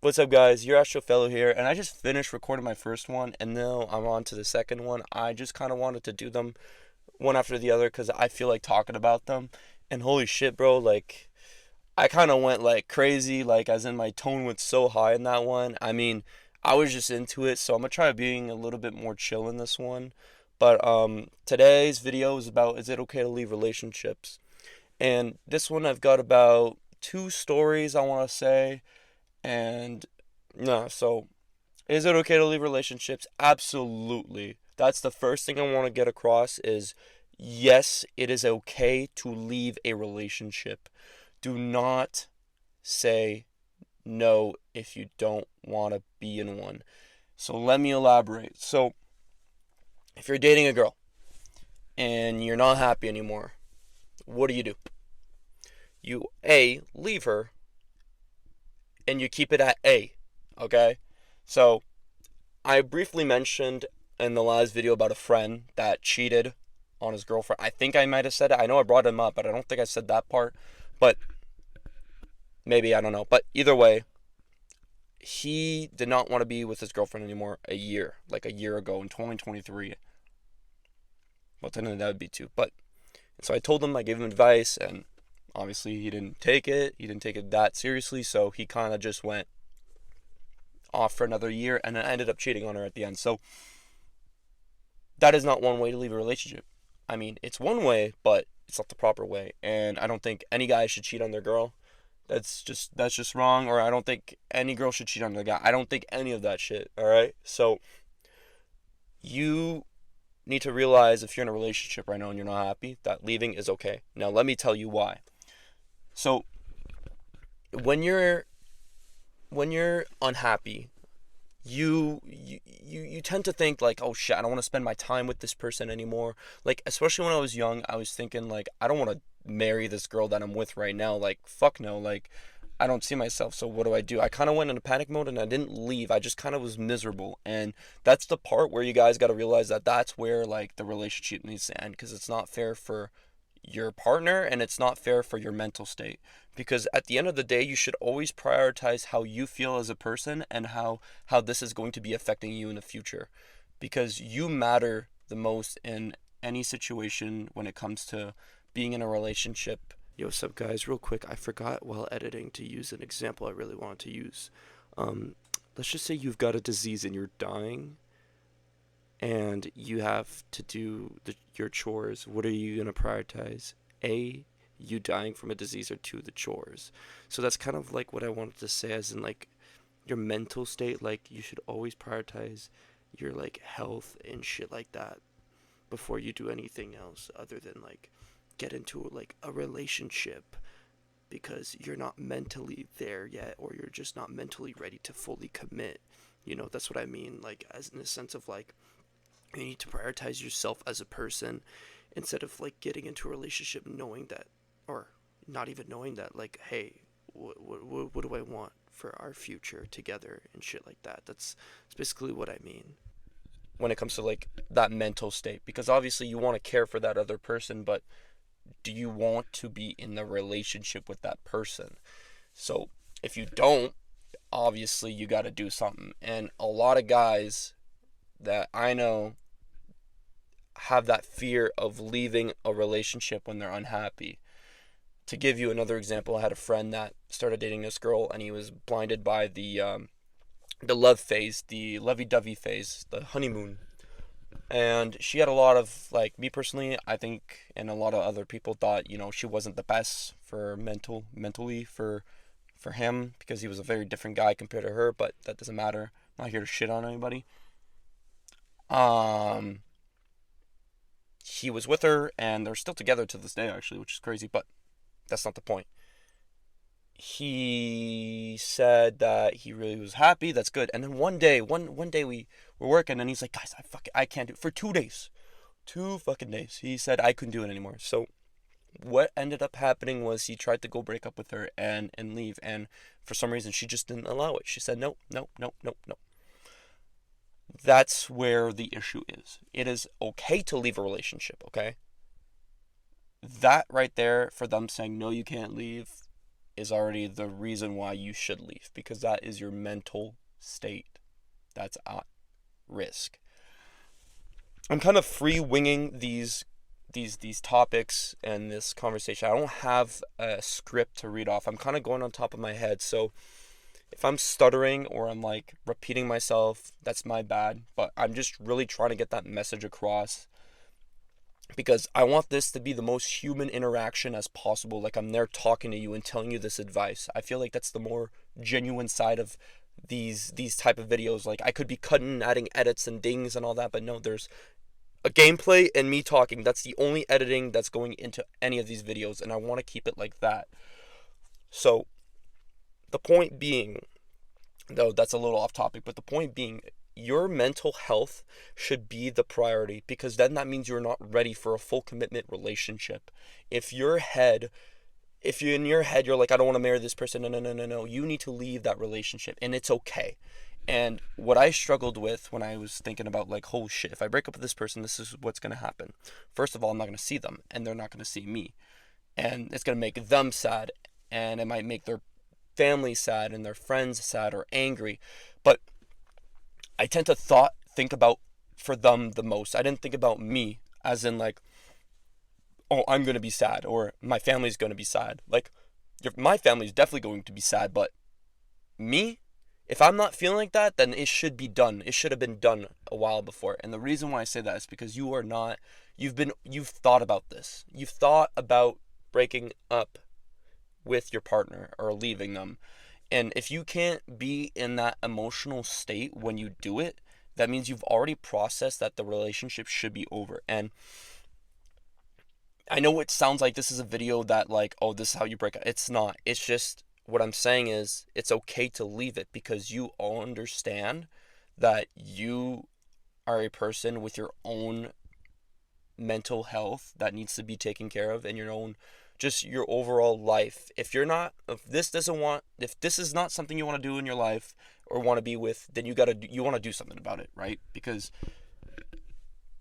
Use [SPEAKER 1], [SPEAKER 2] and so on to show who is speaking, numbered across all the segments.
[SPEAKER 1] What's up, guys? Your Astro Fellow here, and I just finished recording my first one, and now I'm on to the second one. I just kind of wanted to do them one after the other because I feel like talking about them. And holy shit, bro, like, I kind of went like crazy, like, as in my tone went so high in that one. I mean, I was just into it, so I'm gonna try being a little bit more chill in this one. But today's video is about is it okay to leave relationships? And this one I've got about two stories I want to say. And no, so is it okay to leave relationships? Absolutely. That's the first thing I want to get across is yes, it is okay to leave a relationship. Do not say no if you don't want to be in one. So let me elaborate. So if you're dating a girl and you're not happy anymore, what do? You A, leave her and you keep it at A. Okay? So I briefly mentioned in the last video about a friend that cheated on his girlfriend. I think I might have said it. I know I brought him up, but I don't think I said that part. But maybe, I don't know. But either way, he did not want to be with his girlfriend anymore like a year ago in 2023. Well, technically that would be two. But so I told him, I gave him advice, and obviously he didn't take it. He didn't take it that seriously, so he kind of just went off for another year and then ended up cheating on her at the end. So that is not one way to leave a relationship. I mean, it's one way, but it's not the proper way. And I don't think any guy should cheat on their girl. That's just wrong. Or I don't think any girl should cheat on their guy. I don't think any of that shit. All right. So you need to realize if you're in a relationship right now and you're not happy, that leaving is okay. Now let me tell you why. So when you're unhappy, you tend to think like, oh shit, I don't want to spend my time with this person anymore. Like, especially when I was young, I was thinking like, I don't want to marry this girl that I'm with right now. Like, fuck no. Like, I don't see myself, so what do? I kind of went into panic mode and I didn't leave. I just kind of was miserable. And that's the part where you guys got to realize that that's where like the relationship needs to end, because it's not fair for your partner and it's not fair for your mental state. Because at the end of the day, you should always prioritize how you feel as a person and how this is going to be affecting you in the future. Because you matter the most in any situation when it comes to being in a relationship. Yo, what's up, guys? Real quick, I forgot while editing to use an example I really wanted to use. Um, let's just say you've got a disease and you're dying, and you have to do your chores. What are you going to prioritize? A, you dying from a disease, or two, the chores. So that's kind of like what I wanted to say, as in like your mental state. Like, you should always prioritize your like health and shit like that before you do anything else other than like get into like a relationship, because you're not mentally there yet, or you're just not mentally ready to fully commit. That's what I mean, like, as in the sense of like, you need to prioritize yourself as a person instead of like getting into a relationship knowing that, or not even knowing that, like, hey, what do I want for our future together and shit like that. That's basically what I mean when it comes to like that mental state, because obviously you want to care for that other person, but do you want to be in the relationship with that person? So if you don't, obviously you got to do something. And a lot of guys that I know have that fear of leaving a relationship when they're unhappy. To give you another example, I had a friend that started dating this girl, and he was blinded by the love phase, the lovey-dovey phase, the honeymoon. And she had a lot of, like, me personally, I think, and a lot of other people thought, she wasn't the best for mentally for him, because he was a very different guy compared to her. But that doesn't matter. I'm not here to shit on anybody. Um, he was with her, and they're still together to this day, actually, which is crazy. But that's not the point. He said that he really was happy. That's good. And then one day we were working, and he's like, guys, I can't do it for 2 days. 2 fucking days. He said I couldn't do it anymore. So what ended up happening was he tried to go break up with her and leave, and for some reason she just didn't allow it. She said no, no, no, no, no. That's where the issue is. It is okay to leave a relationship, okay? That right there, for them saying no, you can't leave, is already the reason why you should leave, because that is your mental state that's at risk. I'm kind of free winging these topics and this conversation. I don't have a script to read off. I'm kind of going on top of my head. So if I'm stuttering or I'm like repeating myself, that's my bad. But I'm just really trying to get that message across, because I want this to be the most human interaction as possible. Like, I'm there talking to you and telling you this advice. I feel like that's the more genuine side of these type of videos. Like, I could be cutting, adding edits and dings and all that, but no, there's a gameplay and me talking. That's the only editing that's going into any of these videos, and I want to keep it like that. So the point being, though that's a little off topic, but the point being, your mental health should be the priority, because then that means you're not ready for a full commitment relationship. If you're in your head you're like, I don't want to marry this person, no, you need to leave that relationship, and it's okay. And what I struggled with when I was thinking about, like, oh shit, if I break up with this person, this is what's going to happen. First of all, I'm not going to see them, and they're not going to see me. And it's going to make them sad, and it might make their family sad and their friends sad or angry. But I tend to think about for them the most. I didn't think about me, as in like, oh, I'm going to be sad, or my family's going to be sad. Like, my family's definitely going to be sad, but me, if I'm not feeling like that, then it should be done. It should have been done a while before. And the reason why I say that is because you've thought about this. You've thought about breaking up with your partner or leaving them. And if you can't be in that emotional state when you do it, that means you've already processed that the relationship should be over. And I know it sounds like this is a video that, like, oh, this is how you break up. It's not. It's just, what I'm saying is, it's okay to leave it, because you all understand that you are a person with your own mental health that needs to be taken care of, and your own, just your overall life. If this is not something you want to do in your life or want to be with, then you want to do something about it, right? Because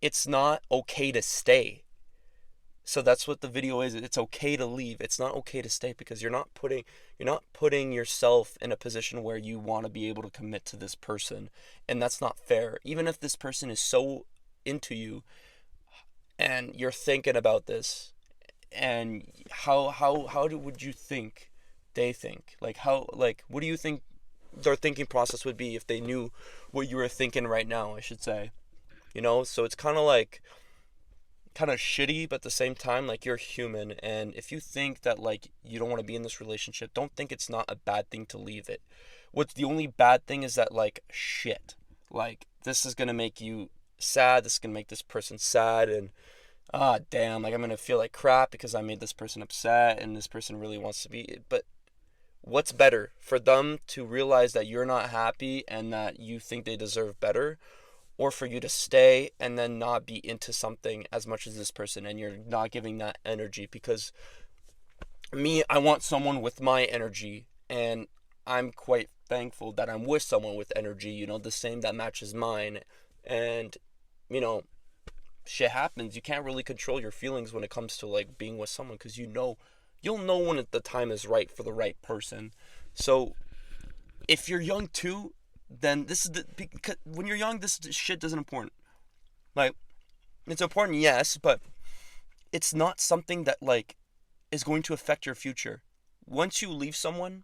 [SPEAKER 1] it's not okay to stay. So that's what the video is. It's okay to leave. It's not okay to stay, because you're not putting yourself in a position where you want to be able to commit to this person, and that's not fair. Even if this person is so into you and you're thinking about this, and would you think they think? Like, what do you think their thinking process would be if they knew what you were thinking right now, I should say. So it's kind of shitty, but at the same time, like, you're human, and if you think that, like, you don't want to be in this relationship, don't think it's not a bad thing to leave it. What's the only bad thing is that, like, shit, like, this is gonna make you sad, this is gonna make this person sad, and damn, like, I'm gonna feel like crap because I made this person upset, and this person really wants to be. But what's better, for them to realize that you're not happy and that you think they deserve better, or for you to stay and then not be into something as much as this person, and you're not giving that energy? Because me, I want someone with my energy, and I'm quite thankful that I'm with someone with energy, the same, that matches mine. And shit happens. You can't really control your feelings when it comes to, like, being with someone, because you'll know when the time is right for the right person. So if you're young too, then because when you're young, this shit isn't important. Like, it's important, yes, but it's not something that, like, is going to affect your future. Once you leave someone,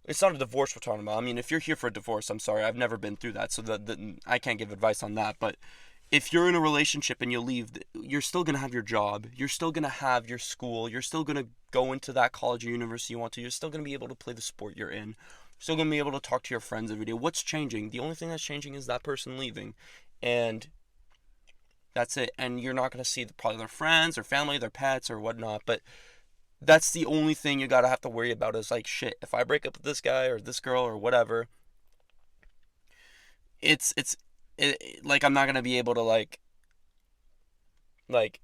[SPEAKER 1] it's not a divorce we're talking about. I mean, if you're here for a divorce, I'm sorry, I've never been through that, so that I can't give advice on that. But if you're in a relationship and you leave, you're still going to have your job, you're still going to have your school, you're still going to go into that college or university you want to, you're still going to be able to play the sport you're in, still going to be able to talk to your friends every day. What's changing? The only thing that's changing is that person leaving, and that's it. And you're not going to see probably their friends or family, their pets or whatnot, but that's the only thing you gotta have to worry about, is, like, shit, if I break up with this guy or this girl or whatever, like, I'm not gonna be able to, like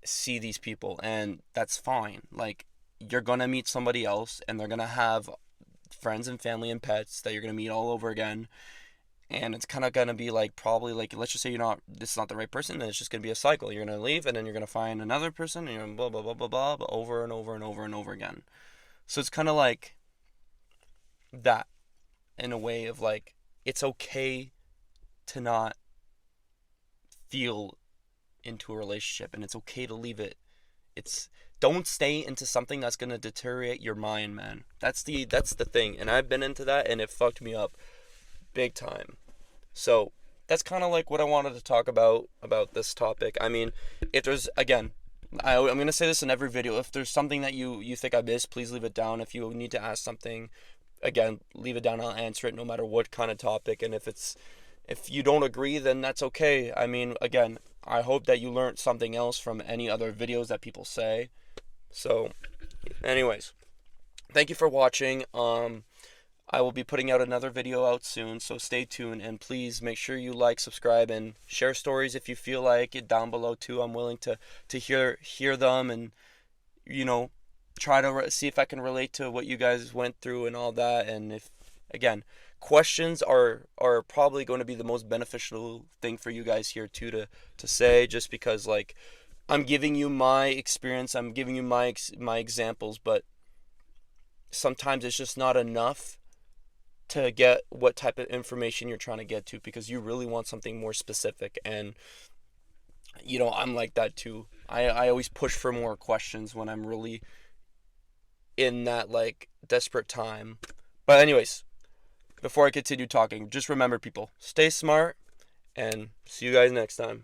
[SPEAKER 1] see these people, and that's fine. Like, you're gonna meet somebody else, and they're gonna have friends and family and pets that you're gonna meet all over again, and it's kind of gonna be, like, probably, like, let's just say this is not the right person, and it's just gonna be a cycle. You're gonna leave, and then you're gonna find another person, and you're blah blah blah blah blah, but over and over and over and over again. So it's kind of like, that in a way of like, it's okay to not feel into a relationship, and it's okay to leave it. It's Don't stay into something that's going to deteriorate your mind, man. That's the thing. And I've been into that, and it fucked me up big time. So that's kind of like what I wanted to talk about this topic. I mean, if there's, again, I'm going to say this in every video, if there's something that you think I missed, please leave it down. If you need to ask something, again, leave it down. I'll answer it no matter what kind of topic. And if you don't agree, then that's okay. I mean, again, I hope that you learned something else from any other videos that people say. So, anyways, thank you for watching. I will be putting out another video out soon, so stay tuned, and please make sure you like, subscribe, and share stories if you feel like it down below too. I'm willing to hear them, and you know, try to see if I can relate to what you guys went through and all that. And if, again, questions are probably going to be the most beneficial thing for you guys here too, to say, just because like I'm giving you my experience, I'm giving you my examples, but sometimes it's just not enough to get what type of information you're trying to get to, because you really want something more specific. And I'm like that too. I always push for more questions when I'm really in that like desperate time. But anyways, before I continue talking, just remember, people, stay smart, and see you guys next time.